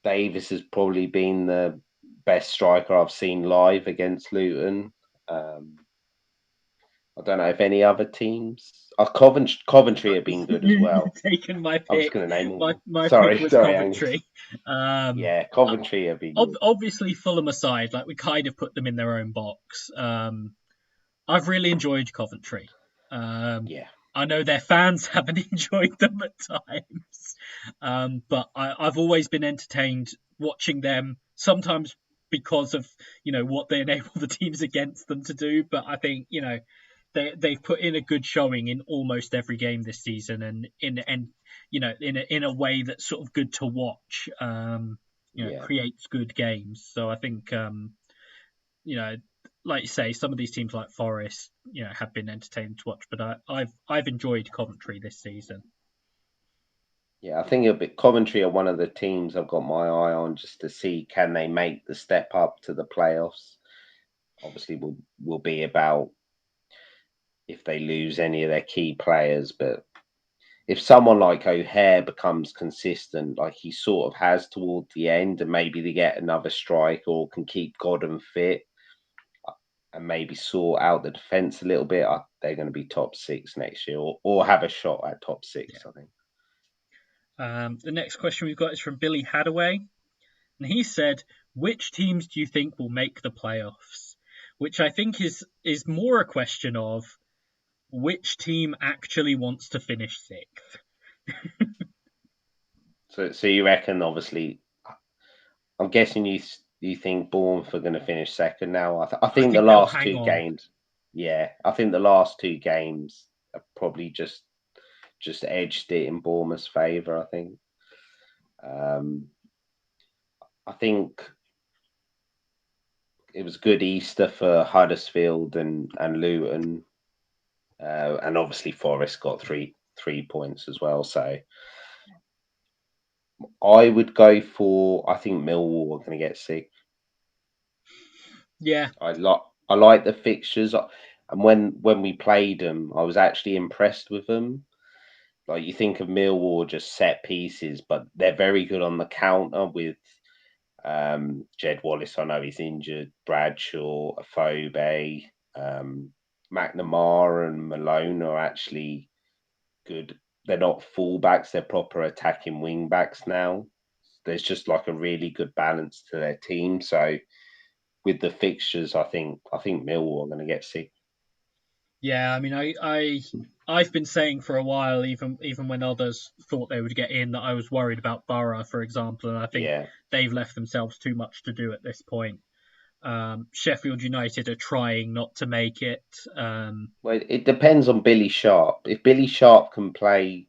[SPEAKER 2] Davis has probably been the best striker I've seen live against Luton. I don't know if any other teams. Coventry have been good as
[SPEAKER 1] You've
[SPEAKER 2] well.
[SPEAKER 1] taken my
[SPEAKER 2] I was
[SPEAKER 1] pick.
[SPEAKER 2] going to name all.
[SPEAKER 1] My pick
[SPEAKER 2] Sorry,
[SPEAKER 1] was
[SPEAKER 2] sorry, Angus.
[SPEAKER 1] Coventry.
[SPEAKER 2] Yeah, Coventry have been good.
[SPEAKER 1] Obviously, Fulham aside, like we kind of put them in their own box. I've really enjoyed Coventry.
[SPEAKER 2] Yeah,
[SPEAKER 1] I know their fans haven't enjoyed them at times, but I've always been entertained watching them. Sometimes because of what they enable the teams against them to do, but I think they've put in a good showing in almost every game this season, and in a way that's sort of good to watch.
[SPEAKER 2] yeah,
[SPEAKER 1] Creates good games. So I think you know, like you say, some of these teams like Forest, have been entertaining to watch. But I've enjoyed Coventry this season.
[SPEAKER 2] yeah. I think Coventry are one of the teams I've got my eye on just to see can they make the step up to the playoffs. Obviously, will be about if they lose any of their key players, but if someone like O'Hare becomes consistent, like he sort of has toward the end, and maybe they get another strike or can keep Godden fit and maybe sort out the defence a little bit, they're going to be top six next year or have a shot at top six, I think.
[SPEAKER 1] The next question we've got is from Billy Hadaway, and he said, "Which teams do you think will make the playoffs?" Which I think is more a question of which team actually wants to finish sixth.
[SPEAKER 2] So you reckon? Obviously, I'm guessing you think Bournemouth are going to finish second now. I
[SPEAKER 1] I
[SPEAKER 2] think the
[SPEAKER 1] think they'll
[SPEAKER 2] last
[SPEAKER 1] hang
[SPEAKER 2] two
[SPEAKER 1] on.
[SPEAKER 2] games, yeah, I think the last two games have probably just edged it in Bournemouth's favour. I think it was good Easter for Huddersfield and Luton, and obviously Forest got three points as well. So I would go for. I think Millwall are going to get six.
[SPEAKER 1] Yeah,
[SPEAKER 2] I like the fixtures, and when we played them, I was actually impressed with them. Like you think of Millwall just set pieces, but they're very good on the counter with Jed Wallace, I know he's injured. Bradshaw, Afobe, McNamara, and Malone are actually good. They're not fullbacks; they're proper attacking wing backs now. There's just like a really good balance to their team. So with the fixtures, I think Millwall are going to get sick.
[SPEAKER 1] Yeah, I mean, I've been saying for a while, even when others thought they would get in, that I was worried about Borough, for example, and I think
[SPEAKER 2] Yeah.
[SPEAKER 1] they've left themselves too much to do at this point. Sheffield United are trying not to make it.
[SPEAKER 2] Well, it depends on Billy Sharp. If Billy Sharp can play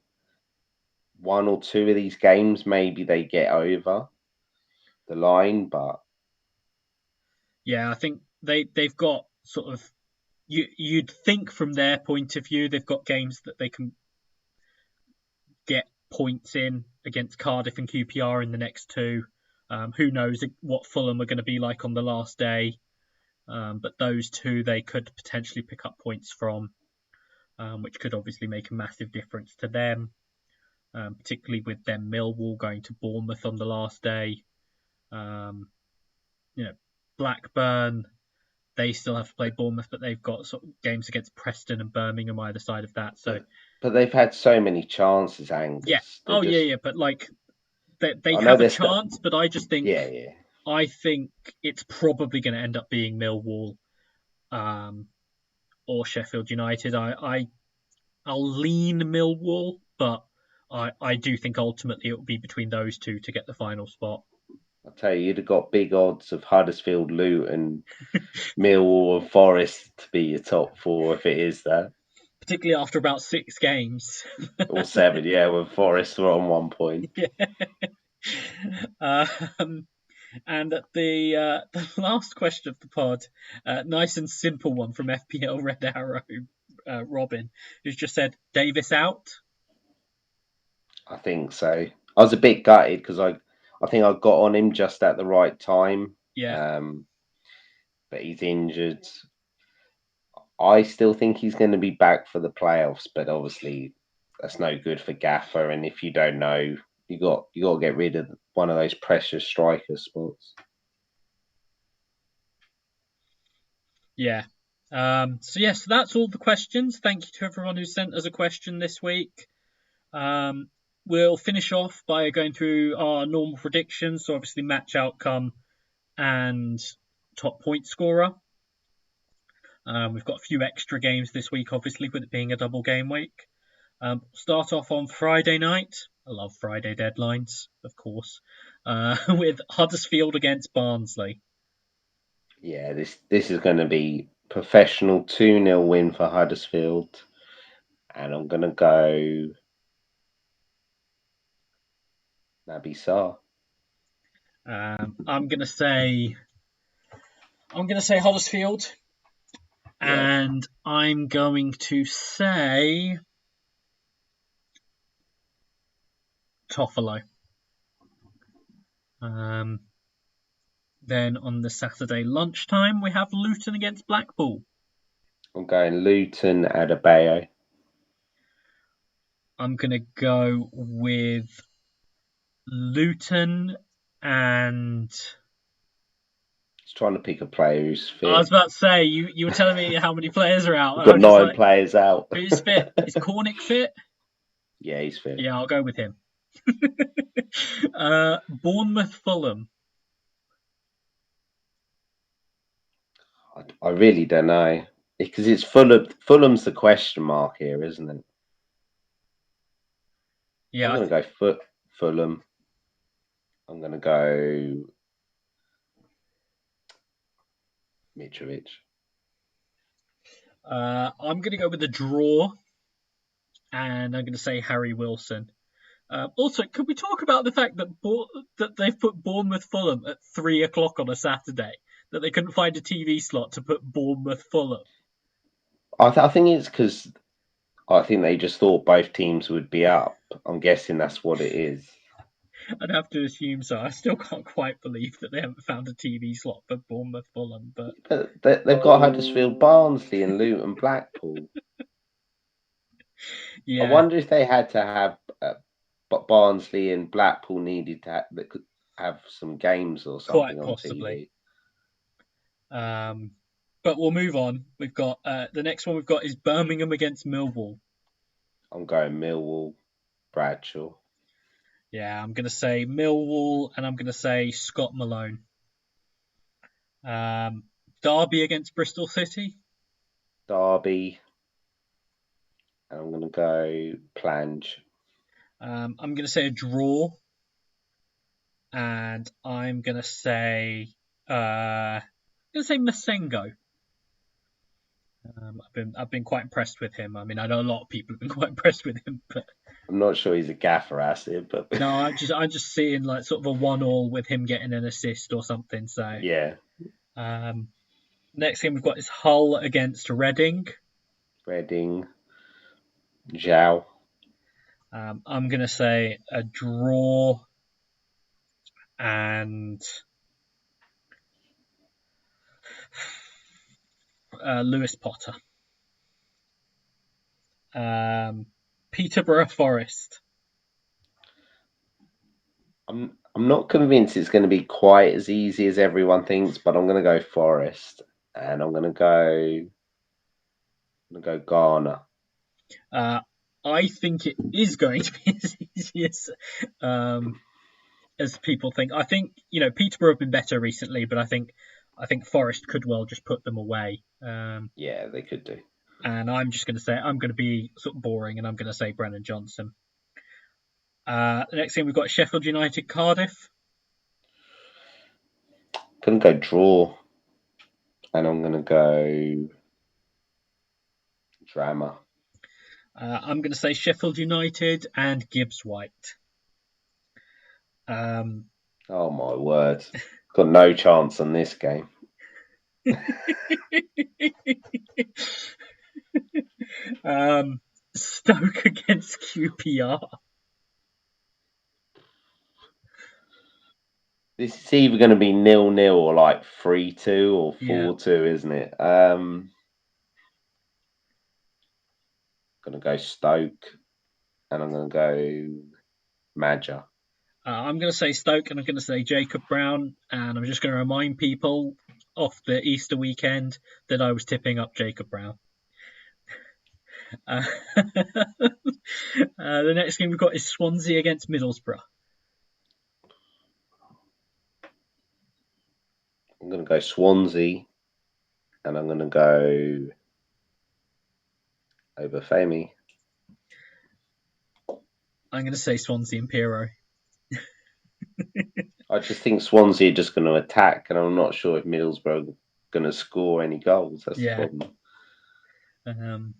[SPEAKER 2] one or two of these games, maybe they get over the line. But
[SPEAKER 1] Yeah, I think they've got sort of you'd think from their point of view they've got games that they can get points in against Cardiff and QPR in the next two. Who knows what Fulham are going to be like on the last day? But those two they could potentially pick up points from, which could obviously make a massive difference to them, particularly with them Millwall going to Bournemouth on the last day. You know, Blackburn, they still have to play Bournemouth, but they've got sort of games against Preston and Birmingham either side of that. So
[SPEAKER 2] but they've had so many chances,
[SPEAKER 1] yeah,
[SPEAKER 2] Angus. They're
[SPEAKER 1] oh yeah,
[SPEAKER 2] just
[SPEAKER 1] yeah, but like they
[SPEAKER 2] I know
[SPEAKER 1] have a
[SPEAKER 2] they're still
[SPEAKER 1] chance, but
[SPEAKER 2] yeah, yeah.
[SPEAKER 1] I think it's probably going to end up being Millwall, um, or Sheffield United. I'll lean Millwall, but I do think ultimately it will be between those two to get the final spot.
[SPEAKER 2] I tell you, you'd have got big odds of Huddersfield, Luton, Millwall, and Forest to be your top four if it is that.
[SPEAKER 1] Particularly after about 6 games.
[SPEAKER 2] Or seven, yeah, when Forest were on 1 point.
[SPEAKER 1] Yeah. Um, and the last question of the pod, nice and simple one from FPL Red Arrow, Robin, who's just said Davis out.
[SPEAKER 2] I think so. I was a bit gutted because I think I got on him just at the right time.
[SPEAKER 1] Yeah,
[SPEAKER 2] Um, but he's injured. I still think he's going to be back for the playoffs, but obviously that's no good for Gaffr. And if you don't know, you got to get rid of one of those precious striker spots.
[SPEAKER 1] yeah. So that's all the questions. Thank you to everyone who sent us a question this week. Um, we'll finish off by going through our normal predictions. So obviously match outcome and top point scorer. We've got a few extra games this week, obviously, with it being a double game week. Start off on Friday night. I love Friday deadlines, of course, with Huddersfield against Barnsley.
[SPEAKER 2] Yeah, this is going to be professional 2-0 win for Huddersfield. And I'm going to go Naby Sarr.
[SPEAKER 1] I'm gonna say Huddersfield,
[SPEAKER 2] Yeah,
[SPEAKER 1] and I'm going to say Toffolo. Um, then on the Saturday lunchtime, we have Luton against Blackpool.
[SPEAKER 2] I'm going Luton Adebayo.
[SPEAKER 1] I'm going to go with Luton and
[SPEAKER 2] Just trying to pick a player who's
[SPEAKER 1] I was
[SPEAKER 2] fit.
[SPEAKER 1] about to say you were telling me how many players are out,
[SPEAKER 2] We've
[SPEAKER 1] and I
[SPEAKER 2] got
[SPEAKER 1] was just
[SPEAKER 2] 9
[SPEAKER 1] like,
[SPEAKER 2] players out.
[SPEAKER 1] who's fit? Is Cornick fit?
[SPEAKER 2] Yeah, he's fit.
[SPEAKER 1] Yeah, I'll go with him. Bournemouth Fulham.
[SPEAKER 2] I really don't know because it's Fulham's the question mark here, isn't it? I'm
[SPEAKER 1] Yeah,
[SPEAKER 2] going to go Fulham. I'm going to go Mitrovic.
[SPEAKER 1] I'm going to go with a draw, and I'm going to say Harry Wilson. Also, could we talk about the fact that that they've put Bournemouth Fulham at 3 o'clock on a Saturday? That they couldn't find a TV slot to put Bournemouth Fulham.
[SPEAKER 2] I think it's because I think they just thought both teams would be up. I'm guessing that's what it is.
[SPEAKER 1] I'd have to assume so. I still can't quite believe that they haven't found a TV slot for Bournemouth Fulham, but
[SPEAKER 2] But they've got Huddersfield, Barnsley, and Luton, Blackpool. I
[SPEAKER 1] yeah,
[SPEAKER 2] wonder if they had to have Barnsley and Blackpool needed to have, have some games or
[SPEAKER 1] quite
[SPEAKER 2] something on
[SPEAKER 1] possibly.
[SPEAKER 2] TV.
[SPEAKER 1] But we'll move on. We've got the next one we've got is Birmingham against Millwall.
[SPEAKER 2] I'm going Millwall, Bradshaw.
[SPEAKER 1] Yeah, I'm going to say Millwall, and I'm going to say Scott Malone. Derby against Bristol City.
[SPEAKER 2] Derby, and I'm going to go Plange.
[SPEAKER 1] I'm going to say a draw, and I'm going to say Masengo. I've been quite impressed with him. I mean, I know a lot of people have been quite impressed with him, but
[SPEAKER 2] I'm not sure he's a Gaffr asset, but
[SPEAKER 1] no, I'm just seeing like sort of a 1-1 with him getting an assist or something. So
[SPEAKER 2] yeah.
[SPEAKER 1] Next game we've got is Hull against Reading.
[SPEAKER 2] Reading, Zhao.
[SPEAKER 1] I'm going to say a draw and Lewis Potter. Peterborough Forest.
[SPEAKER 2] I'm not convinced it's going to be quite as easy as everyone thinks, but I'm going to go Forest, and I'm going to go Ghana.
[SPEAKER 1] I think it is going to be as easy as people think. I think Peterborough have been better recently, but I think Forest could well just put them away.
[SPEAKER 2] Yeah, they could do.
[SPEAKER 1] And I'm just going to say I'm going to be sort of boring, and I'm going to say Brennan Johnson. The next game we've got Sheffield United Cardiff.
[SPEAKER 2] Going to go draw, and I'm going to go Drama.
[SPEAKER 1] I'm going to say Sheffield United and Gibbs White.
[SPEAKER 2] Oh my word! Got no chance on this game.
[SPEAKER 1] Stoke against QPR.
[SPEAKER 2] This is either going to be 0-0 or like 3-2 or 4-2,
[SPEAKER 1] Yeah.
[SPEAKER 2] isn't it? Going to go Stoke, and I'm going to go Madger.
[SPEAKER 1] I'm going to say Stoke, and I'm going to say Jacob Brown, and I'm just going to remind people off the Easter weekend that I was tipping up Jacob Brown. The next game we've got is Swansea against Middlesbrough.
[SPEAKER 2] I'm going to go Swansea, and I'm going to go over Femi.
[SPEAKER 1] I'm going to say Swansea and Piero.
[SPEAKER 2] I just think Swansea are just going to attack, and I'm not sure if Middlesbrough are going to score any goals. That's the
[SPEAKER 1] problem.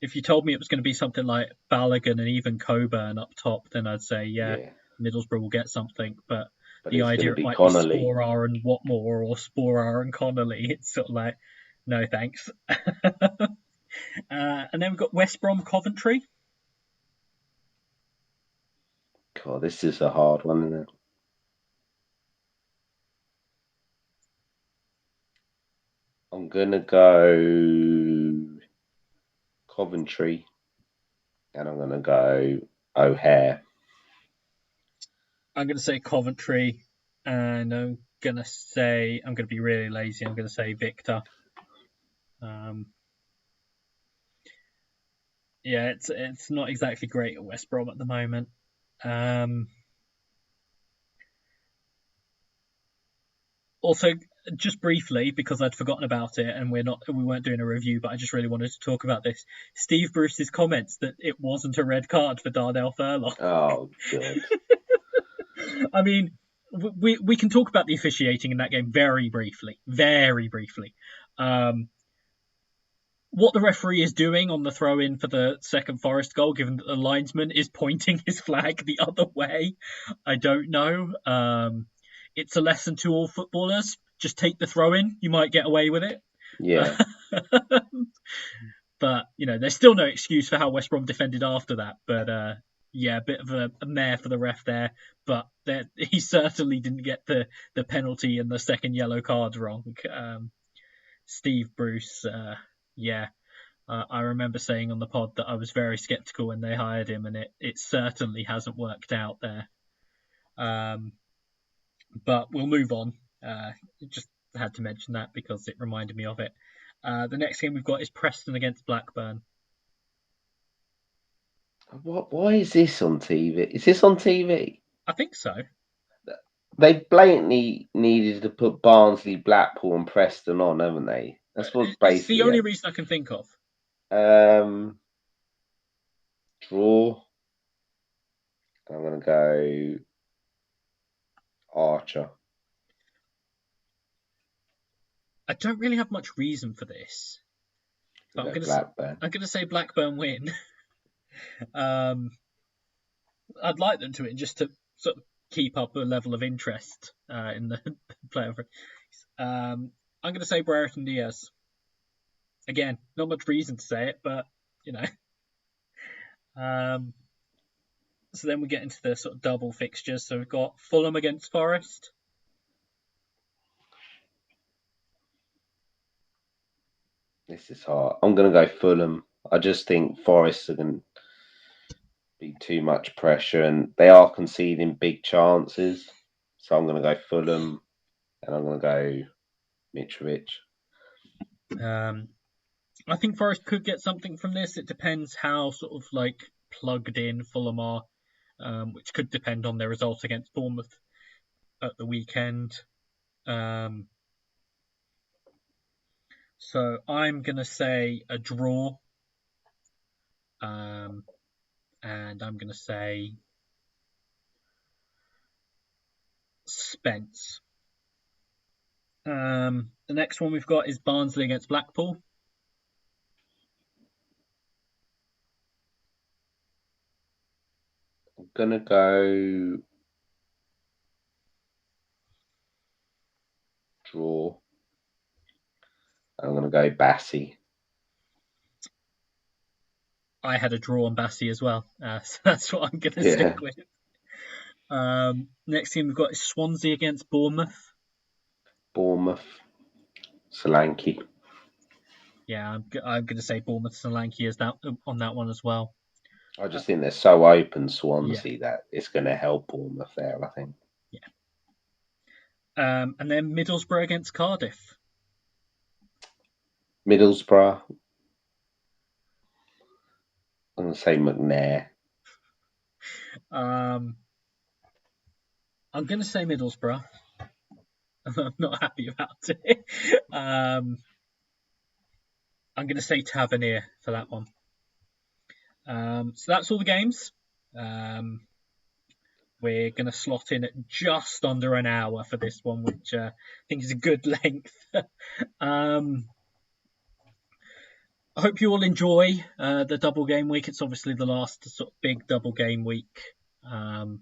[SPEAKER 1] If you told me it was going to be something like Balogun and even Coburn up top, then I'd say, Middlesbrough will get something. But the idea it might be Sporar and Watmore or Sporar and Connolly, it's sort of like, no thanks. And then we've got West Brom Coventry.
[SPEAKER 2] God, this is a hard one, isn't it? I'm going to go Coventry, and I'm going to go O'Hare.
[SPEAKER 1] I'm going to say Coventry, and I'm going to be really lazy. I'm going to say Victor. It's not exactly great at West Brom at the moment. Also, just briefly, because I'd forgotten about it and we weren't doing a review, but I just really wanted to talk about this. Steve Bruce's comments that it wasn't a red card for Darnell Furlong.
[SPEAKER 2] Oh, God.
[SPEAKER 1] I mean, we can talk about the officiating in that game very briefly. What the referee is doing on the throw-in for the second Forest goal, given that the linesman is pointing his flag the other way, I don't know. It's a lesson to all footballers. Just take the throw-in. You might get away with it.
[SPEAKER 2] Yeah.
[SPEAKER 1] But, there's still no excuse for how West Brom defended after that. But, a bit of a mare for the ref there. But he certainly didn't get the penalty and the second yellow card wrong. Steve Bruce, I remember saying on the pod that I was very sceptical when they hired him, and it certainly hasn't worked out there. but we'll move on. Just had to mention that because it reminded me of it. The next game we've got is Preston against Blackburn.
[SPEAKER 2] Why is this on TV? Is this on TV?
[SPEAKER 1] I think so.
[SPEAKER 2] They blatantly needed to put Barnsley, Blackpool, and Preston on, haven't they? That's what's
[SPEAKER 1] It's the
[SPEAKER 2] basically
[SPEAKER 1] only
[SPEAKER 2] it.
[SPEAKER 1] reason I can think of.
[SPEAKER 2] Draw. I'm gonna go Archer.
[SPEAKER 1] I don't really have much reason for this, but
[SPEAKER 2] Blackburn.
[SPEAKER 1] I'm gonna say Blackburn win. I'd like them to win just to sort of keep up a level of interest in the player. I'm gonna say Brereton Diaz. Again, not much reason to say it, but you know. So then we get into the sort of double fixtures. So we've got Fulham against Forest.
[SPEAKER 2] This is hard. I'm going to go Fulham. I just think Forest are going to be too much pressure and they are conceding big chances. So I'm going to go Fulham and I'm going to go Mitrovic.
[SPEAKER 1] I think Forest could get something from this. It depends how sort of like plugged in Fulham are, which could depend on their result against Bournemouth at the weekend. So I'm going to say a draw. And I'm going to say Spence. The next one we've got is Barnsley against Blackpool.
[SPEAKER 2] I'm going to go draw. I'm going to go Bassi.
[SPEAKER 1] I had a draw on Bassi as well, so that's what I'm going to stick with. Next team we've got is Swansea against Bournemouth.
[SPEAKER 2] Bournemouth. Solanke.
[SPEAKER 1] Yeah, I'm going to say Bournemouth Solanke is that on that one as well.
[SPEAKER 2] I just think they're so open, Swansea, that it's going to help Bournemouth there, I think.
[SPEAKER 1] Yeah. And then Middlesbrough against Cardiff.
[SPEAKER 2] Middlesbrough. I'm going to say McNair.
[SPEAKER 1] I'm going to say Middlesbrough. I'm not happy about it. I'm going to say Tavernier for that one. So that's all the games. We're going to slot in at just under an hour for this one, which I think is a good length. I hope you all enjoy the double game week. It's obviously the last sort of big double game week of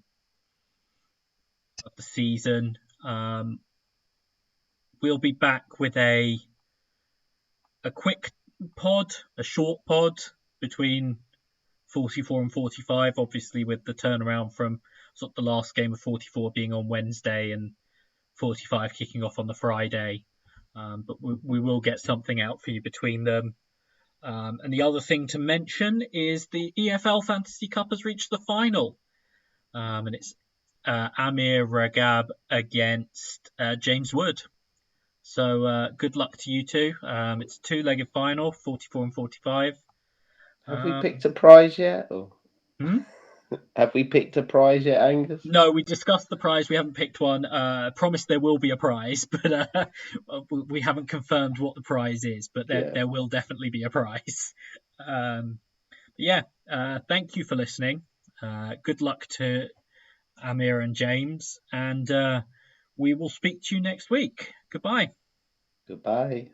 [SPEAKER 1] the season. We'll be back with a quick pod, a short pod between 44 and 45, obviously with the turnaround from sort of the last game of 44 being on Wednesday and 45 kicking off on the Friday. But we will get something out for you between them. And the other thing to mention is the EFL Fantasy Cup has reached the final. And it's Amir Ragab against James Wood. So good luck to you two. It's a two-legged final, 44 and 45.
[SPEAKER 2] Have we picked a prize yet? Or...
[SPEAKER 1] Hmm?
[SPEAKER 2] Have we picked a prize yet, Angus?
[SPEAKER 1] No, we discussed the prize. We haven't picked one. Promise there will be a prize, but we haven't confirmed what the prize is. But there will definitely be a prize. Thank you for listening. Good luck to Amir and James, and we will speak to you next week. Goodbye.
[SPEAKER 2] Goodbye.